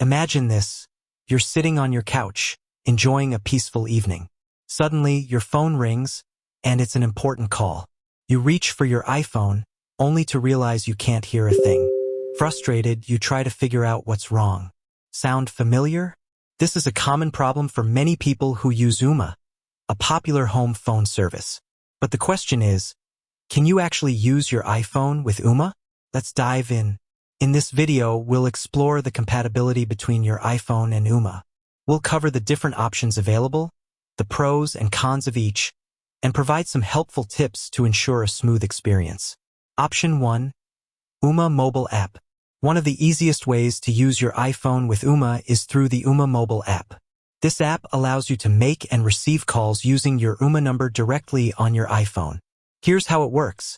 Imagine this. You're sitting on your couch, enjoying a peaceful evening. Suddenly, your phone rings, and it's an important call. You reach for your iPhone, only to realize you can't hear a thing. Frustrated, you try to figure out what's wrong. Sound familiar? This is a common problem for many people who use Ooma, a popular home phone service. But the question is, can you actually use your iPhone with Ooma? Let's dive in. In this video, we'll explore the compatibility between your iPhone and Ooma. We'll cover the different options available, the pros and cons of each, and provide some helpful tips to ensure a smooth experience. Option 1. Ooma Mobile App. One of the easiest ways to use your iPhone with Ooma is through the Ooma Mobile App. This app allows you to make and receive calls using your Ooma number directly on your iPhone. Here's how it works.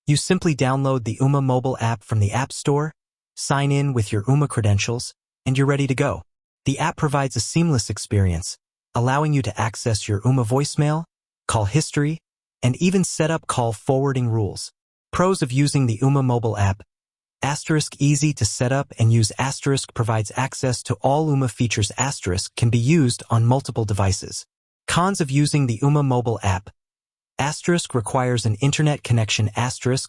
You simply download the Ooma Mobile App from the App Store, sign in with your Ooma credentials, and you're ready to go. The app provides a seamless experience, allowing you to access your Ooma voicemail, call history, and even set up call forwarding rules. Pros of using the Ooma Mobile App. Easy to set up and use. Provides access to all Ooma features. Can be used on multiple devices. Cons of using the Ooma Mobile App. Requires an internet connection.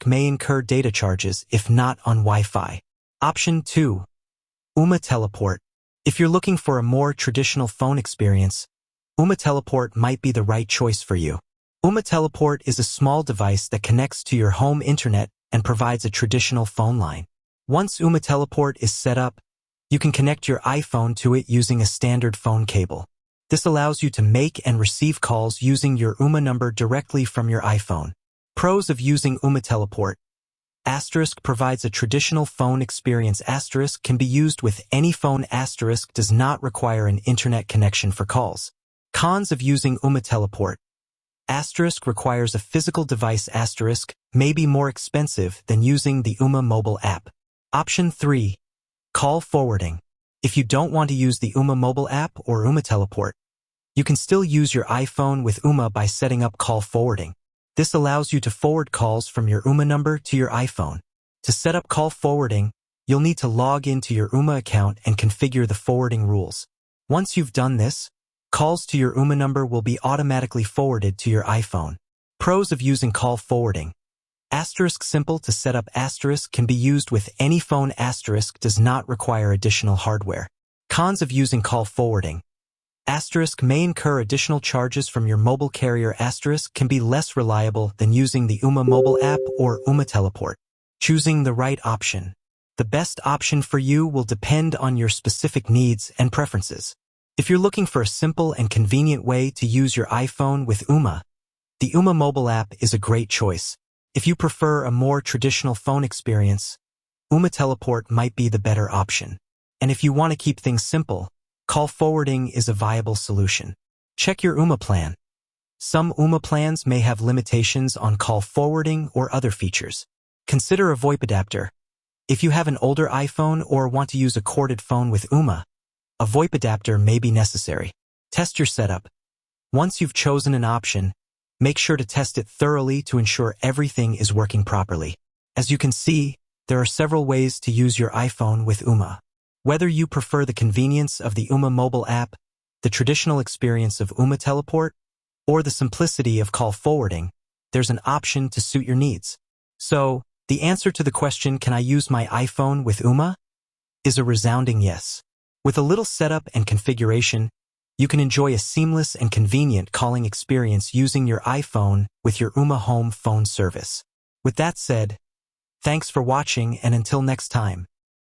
May incur data charges if not on Wi-Fi. Option 2. Ooma Teleport. If you're looking for a more traditional phone experience, Ooma Teleport might be the right choice for you. Ooma Teleport is a small device that connects to your home internet and provides a traditional phone line. Once Ooma Teleport is set up, you can connect your iPhone to it using a standard phone cable. This allows you to make and receive calls using your Ooma number directly from your iPhone. Pros of using Ooma Teleport. Provides a traditional phone experience. Can be used with any phone. Does not require an internet connection for calls. Cons of using Ooma Teleport. Requires a physical device. May be more expensive than using the Ooma mobile app. Option 3. Call forwarding. If you don't want to use the Ooma mobile app or Ooma Teleport, you can still use your iPhone with Ooma by setting up call forwarding. This allows you to forward calls from your Ooma number to your iPhone. To set up call forwarding, you'll need to log into your Ooma account and configure the forwarding rules. Once you've done this, calls to your Ooma number will be automatically forwarded to your iPhone. Pros of using call forwarding. Simple to set up. Can be used with any phone. Does not require additional hardware. Cons of using call forwarding. May incur additional charges from your mobile carrier. Can be less reliable than using the Ooma mobile app or Ooma Teleport. Choosing the right option. The best option for you will depend on your specific needs and preferences. If you're looking for a simple and convenient way to use your iPhone with Ooma, the Ooma mobile app is a great choice. If you prefer a more traditional phone experience, Ooma Teleport might be the better option. And if you want to keep things simple, call forwarding is a viable solution. Check your Ooma plan. Some Ooma plans may have limitations on call forwarding or other features. Consider a VoIP adapter. If you have an older iPhone or want to use a corded phone with Ooma, a VoIP adapter may be necessary. Test your setup. Once you've chosen an option, make sure to test it thoroughly to ensure everything is working properly. As you can see, there are several ways to use your iPhone with Ooma. Whether you prefer the convenience of the Ooma mobile app, the traditional experience of Ooma Teleport, or the simplicity of call forwarding, there's an option to suit your needs. So, the answer to the question, can I use my iPhone with Ooma? Is a resounding yes. With a little setup and configuration, you can enjoy a seamless and convenient calling experience using your iPhone with your Ooma home phone service. With that said, thanks for watching, and until next time.